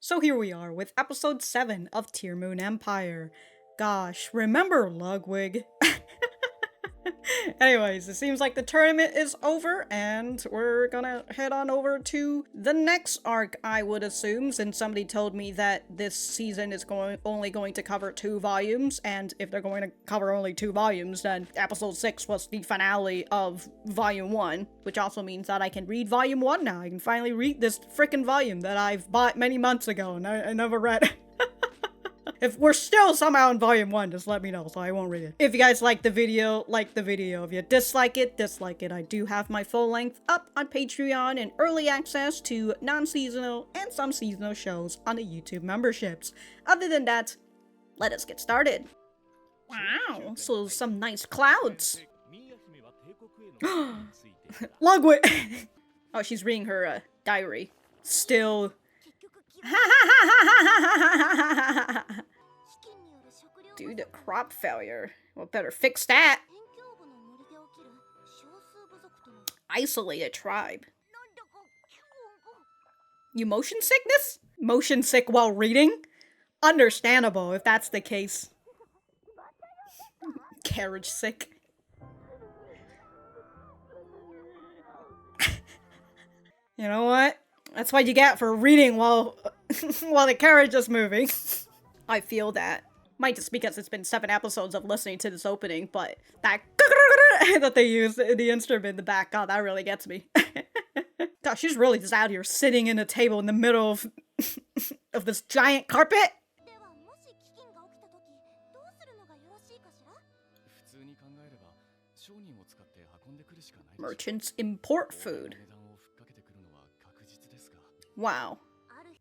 So here we are with episode 7 of Tearmoon Empire. Gosh, remember Ludwig? Anyways, it seems like the tournament is over and we're gonna head on over to the next arc, I would assume, since somebody told me that this season is only going to cover 2 volumes, and if they're going to cover only 2 volumes, then episode 6 was the finale of volume 1, which also means that I can read volume 1 now. I can finally read this frickin' volume that I've bought many months ago and I never read. If we're still somehow in volume 1, just let me know so I won't read it. If you guys like the video, like the video. If you dislike it, dislike it. I do have my full length up on Patreon and early access to non-seasonal and some seasonal shows on the YouTube memberships. Other than that, let us get started. Wow, so some nice clouds. Ludwig! Oh, she's reading her diary. Still. Due to crop failure. Well, better fix that. Isolate a tribe. You motion sickness? Motion sick while reading? Understandable if that's the case. Carriage sick. You know what? That's what you get for reading while while the carriage is moving. I feel that. Might just because it's been 7 episodes of listening to this opening, but that that they use in the instrument in the back, God, that really gets me. God, she's really just out here sitting in a table in the middle of of this giant carpet. Merchants import food. Wow.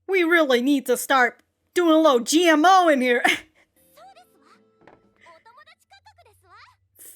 We really need to start doing a little GMO in here.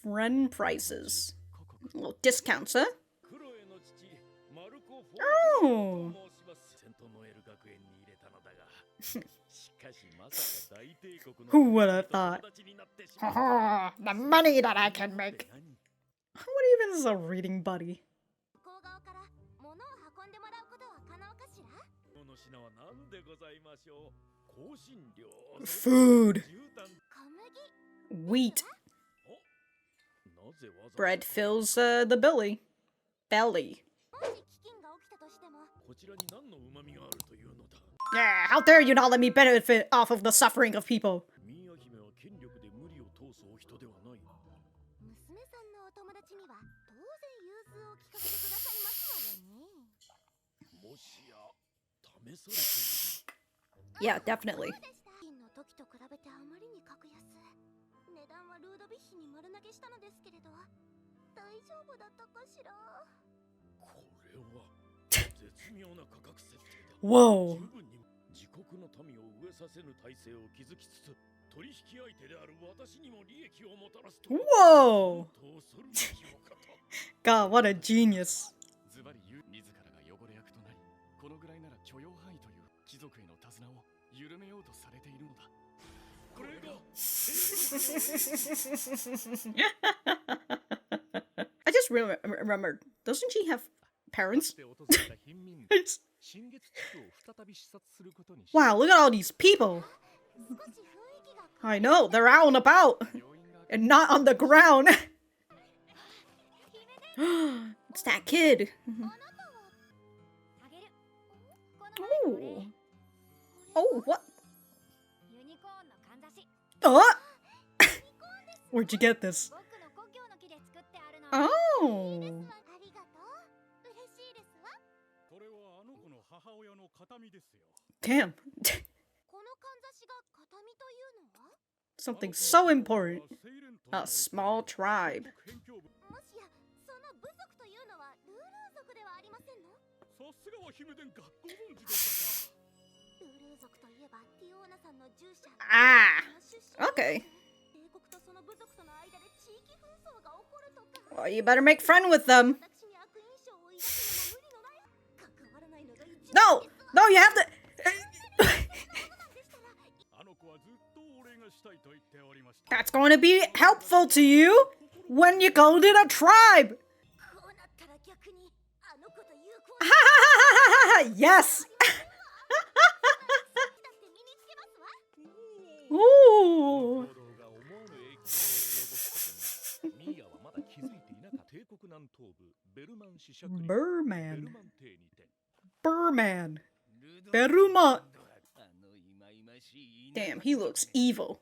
Friend prices. A little discounts, huh? Oh. Who would have thought? The money that I can make. What even is a reading buddy? Food. Wheat. Bread fills the belly. Yeah, how dare you not let me benefit off of the suffering of people? Yeah, definitely. Whoa. Whoa. God, what a genius. I just remembered, doesn't she have parents? Wow, look at all these people. I know, they're out and about. And not on the ground. It's that kid. Oh. Oh, what? Oh! Where'd you get this? Oh. Damn. Something so important. A small tribe. Ah. Okay. Well, you better make friend with them. No! No, you have to... That's going to be helpful to you when you go to the tribe. Yes. Berman. Berman. Berman. Damn, he looks evil.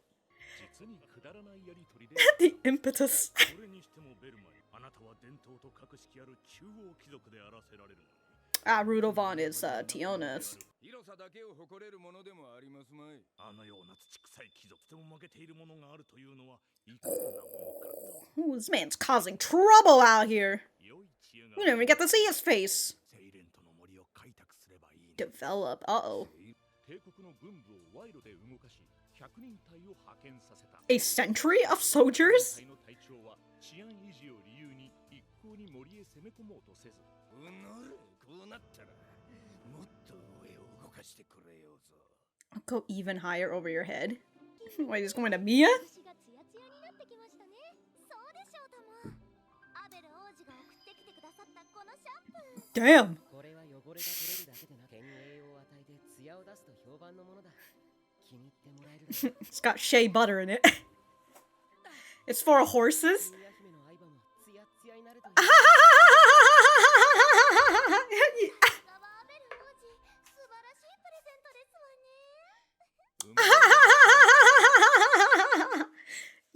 The impetus. Rudolph is Tiona's. Ooh, this man's causing trouble out here. We don't even get to see his face. Develop. Uh-oh. A century of soldiers? I'll go even higher over your head. Wait, he's going to Mia? Damn! It's got shea butter in it. It's for horses?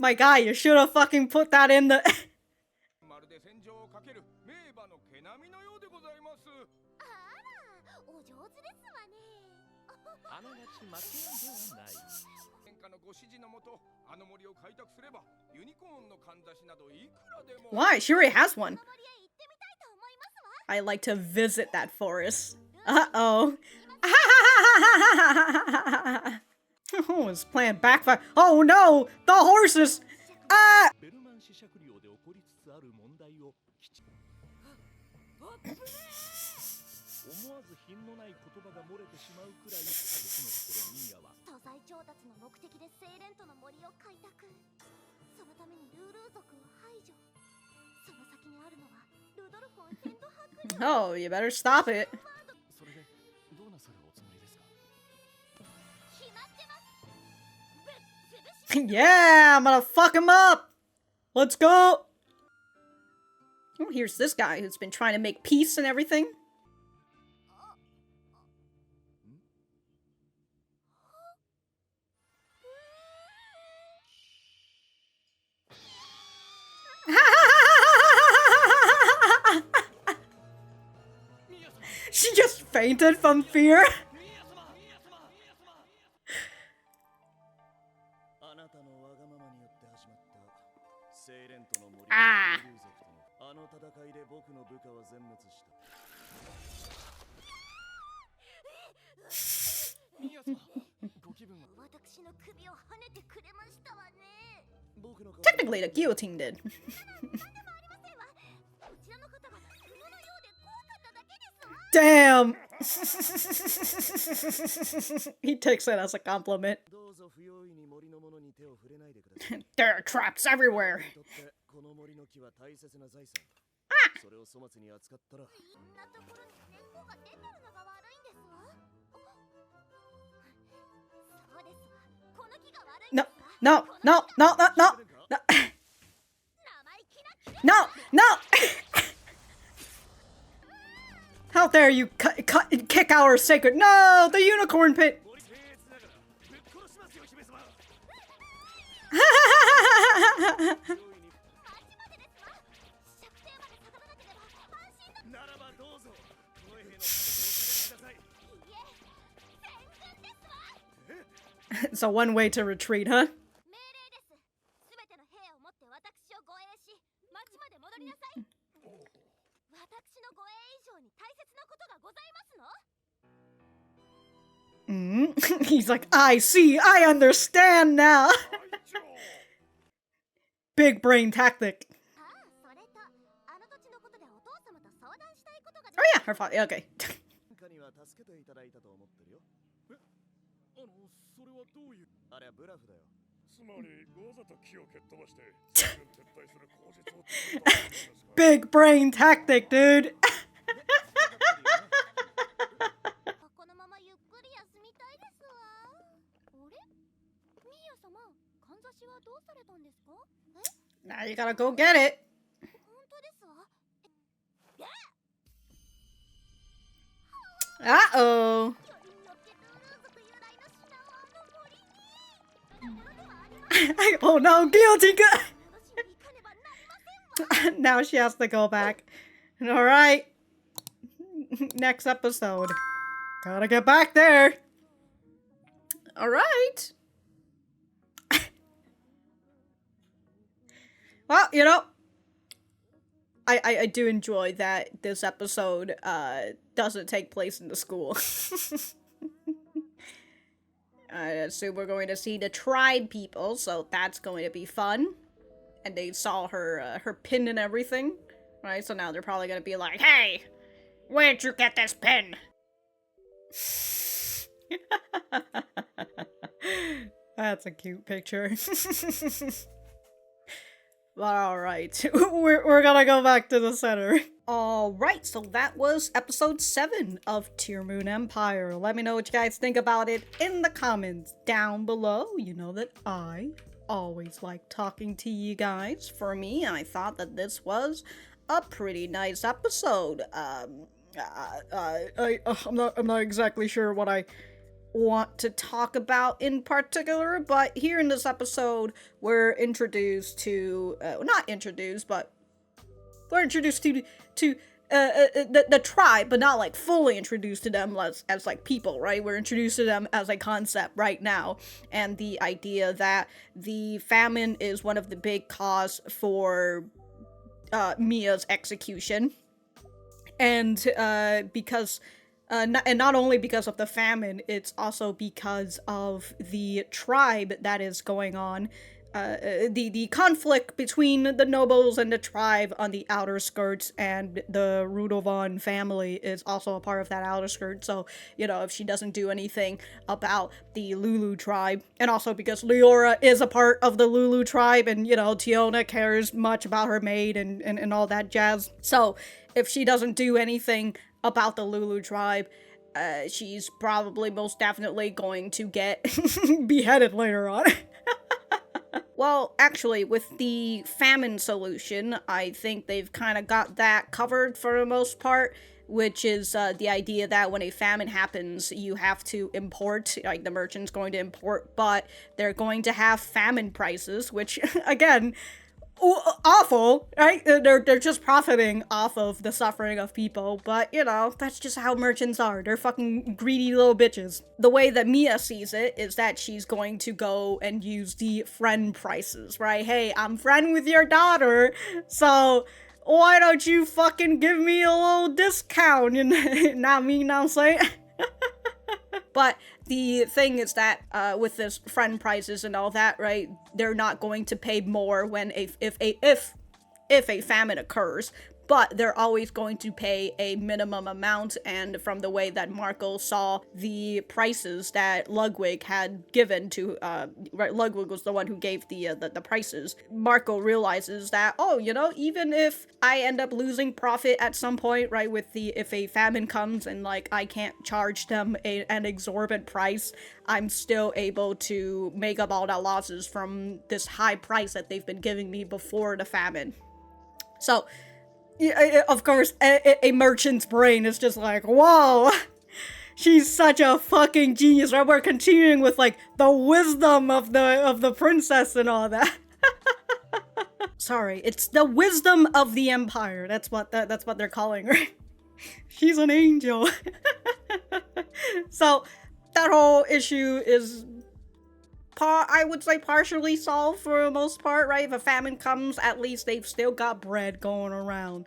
My guy, you should have fucking put that in the... Why? She already has one. I like to visit that forest. Uh-oh. Oh, his plan backfire. Oh no! The horses! Ah! Oh, you better stop it. Yeah, I'm gonna fuck him up! Let's go! Oh, here's this guy who's been trying to make peace and everything. She just fainted from fear. Ah. Technically, the guillotine did. Damn! He takes it as a compliment. There are traps everywhere. Ah! No, no, no, no, no, no, no. No, no! How dare you kick our sacred— No! The unicorn pit! So one way to retreat, huh? He's like, I see, I understand now. Big brain tactic. Oh yeah, her father. Okay. Big brain tactic, dude. Now you gotta go get it. Uh-oh. Oh no, guillotine! Now she has to go back. Alright. Next episode. Gotta get back there. Alright. Well, you know, I do enjoy that this episode doesn't take place in the school. I assume we're going to see the tribe people, so that's going to be fun. And they saw her her pin and everything, right? So now they're probably going to be like, "Hey, where'd you get this pin?" That's a cute picture. But alright, we're gonna go back to the center. Alright, so that was episode 7 of Tearmoon Empire. Let me know what you guys think about it in the comments down below. You know that I always like talking to you guys. For me, I thought that this was a pretty nice episode. I'm not exactly sure what I want to talk about in particular, but here in this episode we're introduced to not introduced, but we're introduced to the tribe, but not like fully introduced to them as like people, right? We're introduced to them as a concept right now, and the idea that the famine is one of the big cause for Mia's execution, and because and not only because of the famine, it's also because of the tribe that is going on. The conflict between the nobles and the tribe on the outer skirts, and the Rudovan family is also a part of that outer skirt. So, you know, if she doesn't do anything about the Lulu tribe, and also because Leora is a part of the Lulu tribe, and, you know, Tiona cares much about her maid and all that jazz. So, if she doesn't do anything about the Lulu tribe, she's probably most definitely going to get beheaded later on. Well, actually, with the famine solution, I think they've kind of got that covered for the most part, which is the idea that when a famine happens, you have to import, like the merchant's going to import, but they're going to have famine prices, which, again, awful, right? They're just profiting off of the suffering of people, but, you know, that's just how merchants are. They're fucking greedy little bitches. The way that Mia sees it is that she's going to go and use the friend prices, right? Hey, I'm friend with your daughter, so why don't you fucking give me a little discount? You know what I'm saying? But the thing is that with this friend prices and all that, right, they're not going to pay more when if a famine occurs, but they're always going to pay a minimum amount. And from the way that Marco saw the prices that Ludwig had given to, right, Ludwig was the one who gave the prices. Marco realizes that, oh, you know, even if I end up losing profit at some point, right, with if a famine comes and, like, I can't charge them an exorbitant price, I'm still able to make up all that losses from this high price that they've been giving me before the famine. So, yeah, of course, a merchant's brain is just like, whoa, she's such a fucking genius, right? We're continuing with, like, the wisdom of the princess and all that. Sorry, it's the wisdom of the empire. That's what they're calling her. She's an angel. So, that whole issue is, I would say, partially solved for the most part, right? If a famine comes, at least they've still got bread going around.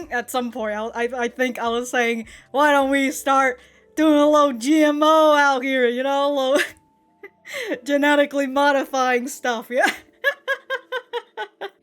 At some point, I think I was saying, why don't we start doing a little GMO out here, you know? A little genetically modifying stuff, yeah?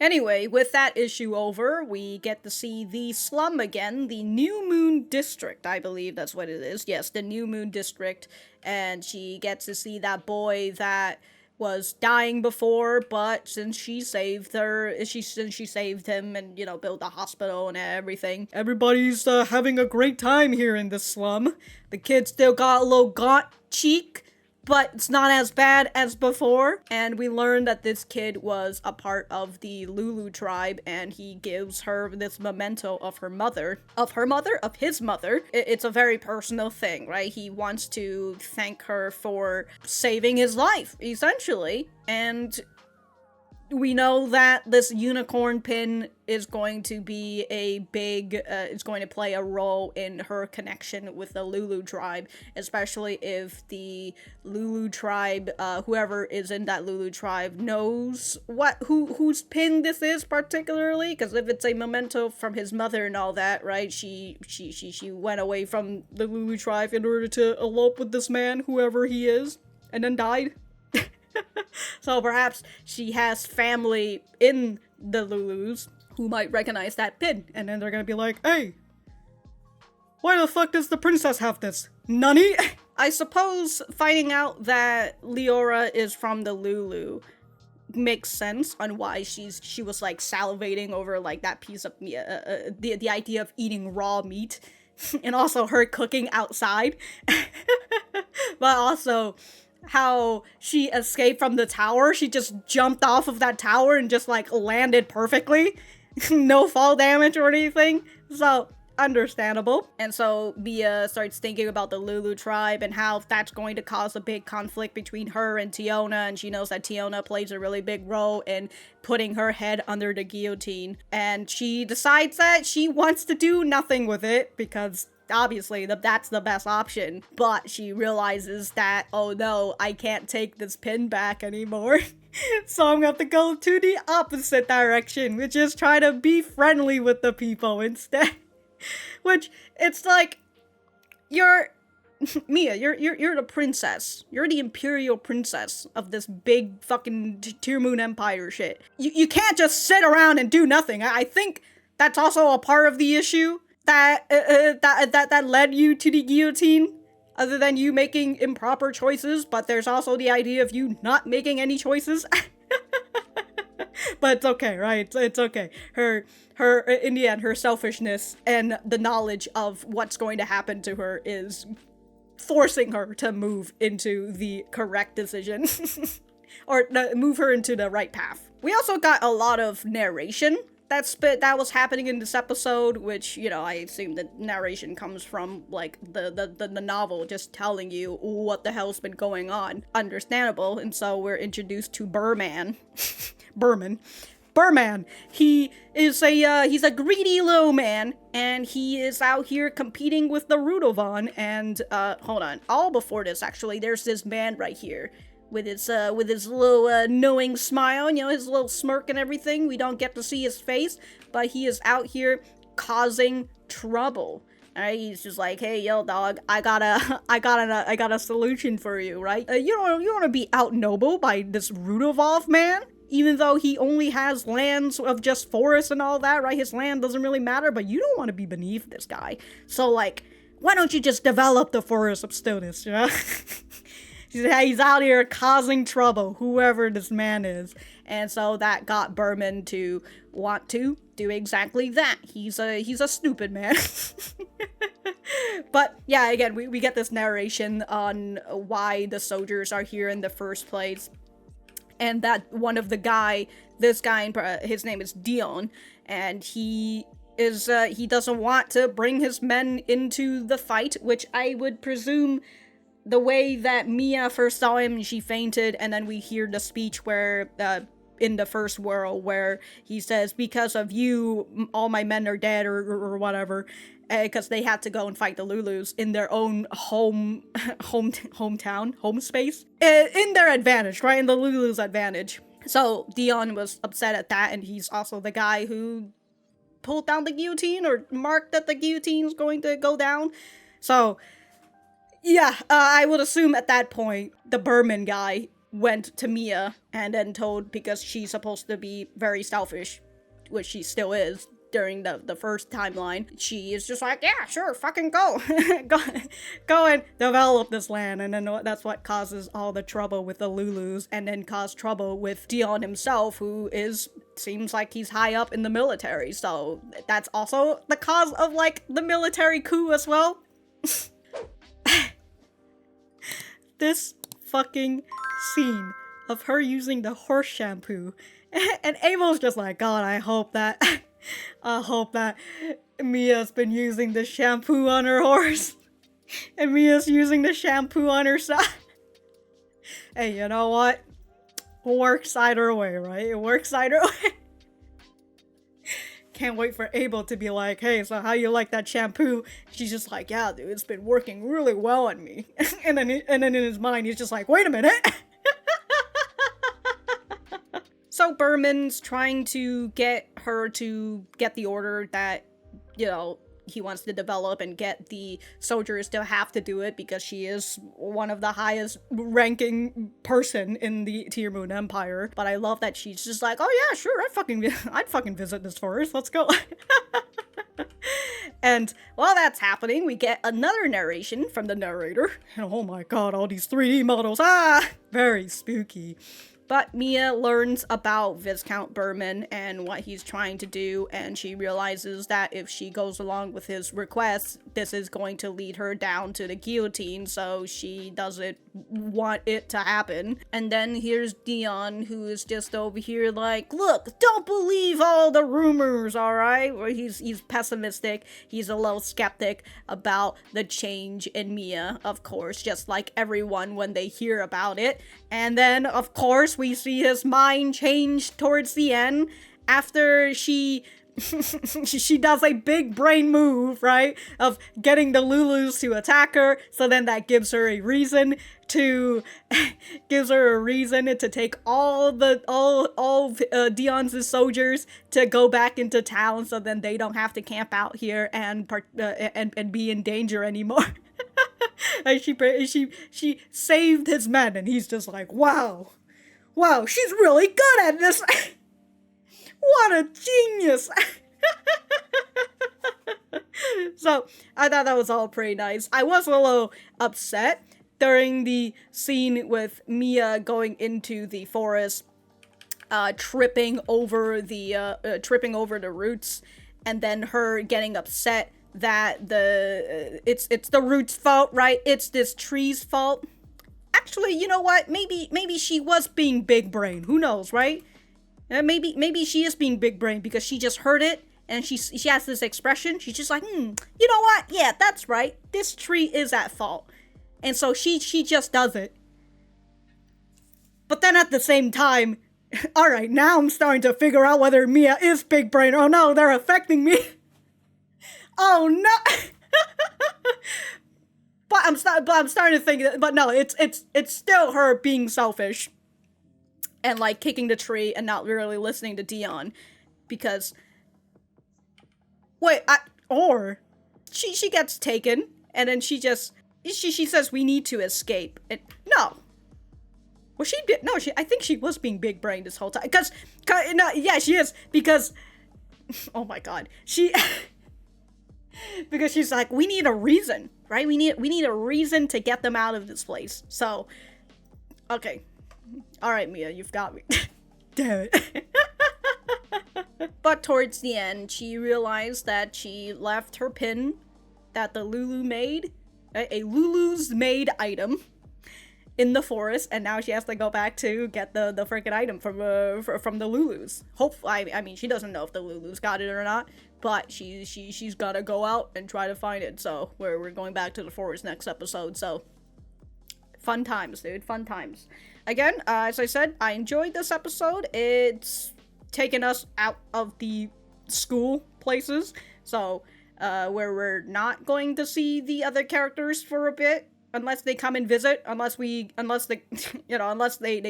Anyway, with that issue over, we get to see the slum again, the New Moon District, I believe that's what it is. Yes, the New Moon District, and she gets to see that boy that was dying before, but since she saved him and, you know, built a hospital and everything, everybody's having a great time here in this slum. The kid still got a little gaunt cheek, but it's not as bad as before. And we learned that this kid was a part of the Lulu tribe, and he gives her this memento of her mother. Of his mother. It's a very personal thing, right? He wants to thank her for saving his life, essentially. And we know that this unicorn pin is going to be it's going to play a role in her connection with the Lulu tribe, especially if the Lulu tribe, whoever is in that Lulu tribe knows whose pin this is particularly, because if it's a memento from his mother and all that, right, she went away from the Lulu tribe in order to elope with this man, whoever he is, and then died. So perhaps she has family in the Lulus who might recognize that pin, and then they're gonna be like, hey, why the fuck does the princess have this? Nani? I suppose finding out that Leora is from the Lulu makes sense on why she was like salivating over like that piece of meat, the idea of eating raw meat, and also her cooking outside. But also how she escaped from the tower. She just jumped off of that tower and just like landed perfectly. No fall damage or anything. So understandable. And so Mia starts thinking about the Lulu tribe and how that's going to cause a big conflict between her and Tiona, and she knows that Tiona plays a really big role in putting her head under the guillotine, and she decides that she wants to do nothing with it because obviously that's the best option. But she realizes that, oh no, I can't take this pin back anymore. So I'm gonna have to go to the opposite direction, which is try to be friendly with the people instead. Which, it's like, Mia, you're the princess. You're the imperial princess of this big fucking Tearmoon Empire shit. You can't just sit around and do nothing. I think that's also a part of the issue that led you to the guillotine, other than you making improper choices, but there's also the idea of you not making any choices. But it's okay, right? It's okay. Her, in the end, her selfishness and the knowledge of what's going to happen to her is forcing her to move into the correct decision. Or move her into the right path. We also got a lot of narration that was happening in this episode, which, you know, I assume the narration comes from, like, the novel just telling you what the hell's been going on. Understandable. And so we're introduced to Berman. Berman. He is he's a greedy little man, and he is out here competing with the Rudovon, and, hold on. All before this, actually, there's this man right here. With his little, knowing smile, you know, his little smirk and everything. We don't get to see his face, but he is out here causing trouble. Alright, he's just like, hey, yo, dog, I got a solution for you, right? You don't want to be outnobled by this Rudovov man? Even though he only has lands of just forests and all that, right? His land doesn't really matter, but you don't want to be beneath this guy. So, like, why don't you just develop the Forest of Stillness, you know? He's out here causing trouble, whoever this man is. And so that got Berman to want to do exactly that. He's a stupid man. But yeah, again, we get this narration on why the soldiers are here in the first place. And that one of this guy, his name is Dion, and he doesn't want to bring his men into the fight, which I would presume the way that Mia first saw him, she fainted, and then we hear the speech where, in the first world, where he says, because of you, all my men are dead, or whatever, because they had to go and fight the Lulus in their own hometown, home space, in their advantage, right, in the Lulus' advantage. So Dion was upset at that, and he's also the guy who pulled down the guillotine, or marked that the guillotine's going to go down. So yeah, I would assume at that point, the Berman guy went to Mia and then told, because she's supposed to be very selfish, which she still is during the first timeline, she is just like, yeah, sure, fucking go. go and develop this land. And then that's what causes all the trouble with the Lulus, and then caused trouble with Dion himself, who seems like he's high up in the military. So that's also the cause of, like, the military coup as well. This fucking scene of her using the horse shampoo. And Abel's just like, God, I hope that Mia's been using the shampoo on her horse. And Mia's using the shampoo on her side. Hey, you know what? It works either way, right? It works either way. Can't wait for Abel to be like, hey, so how you like that shampoo? She's just like, yeah, dude, it's been working really well on me. and then in his mind, he's just like, wait a minute. So Berman's trying to get her to get the order that, you know, he wants to develop and get the soldiers to have to do it because she is one of the highest ranking person in the Tearmoon Empire. But I love that she's just like, oh yeah, sure, I'd fucking visit this forest, let's go. And while that's happening, we get another narration from the narrator. And oh my god, all these 3D models, very spooky. But Mia learns about Viscount Berman and what he's trying to do, and she realizes that if she goes along with his requests, this is going to lead her down to the guillotine, so she doesn't want it to happen. And then here's Dion, who is just over here like, look, don't believe all the rumors, alright? He's pessimistic, he's a little skeptic about the change in Mia, of course, just like everyone when they hear about it. And then, of course, we see his mind change towards the end after she does a big brain move, right? Of getting the Lulus to attack her, so then that gives her a reason to take all Dion's soldiers to go back into town, so then they don't have to camp out here and be in danger anymore. And she saved his men, and he's just like, wow, she's really good at this. What a genius. So I thought that was all pretty nice. I was a little upset during the scene with Mia going into the forest, tripping over the roots, and then her getting upset that it's the root's fault, right? It's this tree's fault. Actually, you know what? Maybe she was being big brain. Who knows, right? Maybe she is being big brain because she just heard it and she has this expression. She's just like, you know what? Yeah, that's right. This tree is at fault. And so she just does it. But then at the same time, all right, now I'm starting to figure out whether Mia is big brain. Oh no, they're affecting me. Oh no! But I'm starting to think that, but no, it's still her being selfish and like kicking the tree and not really listening to Dion, because or she gets taken and then she says we need to escape. And no. Well, I think she was being big brain this whole time. Yeah, she is, because oh my god, because she's like, we need a reason, right? We need a reason to get them out of this place. So, okay. Alright, Mia, you've got me. Damn it. But towards the end, she realized that she left her pin that the Lulu made, a Lulu's made item, in the forest, and now she has to go back to get the freaking item from the Lulus. Hopefully, I mean, she doesn't know if the Lulus got it or not, but she's gotta go out and try to find it. So we're going back to the forest next episode. So fun times, dude, fun times. Again, as I said, I enjoyed this episode. It's taken us out of the school places, so where we're not going to see the other characters for a bit. Unless they come and visit, unless they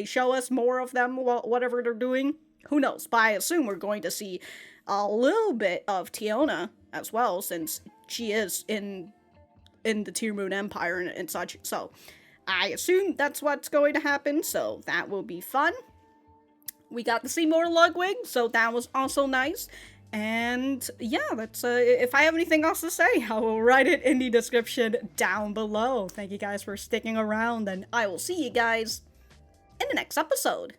show us more of them, whatever they're doing. Who knows? But I assume we're going to see a little bit of Tiona as well, since she is in the Tearmoon Empire and such. So I assume that's what's going to happen, so that will be fun. We got to see more Ludwig, so that was also nice. And yeah, that's if I have anything else to say, I will write it in the description down below. Thank you guys for sticking around, and I will see you guys in the next episode.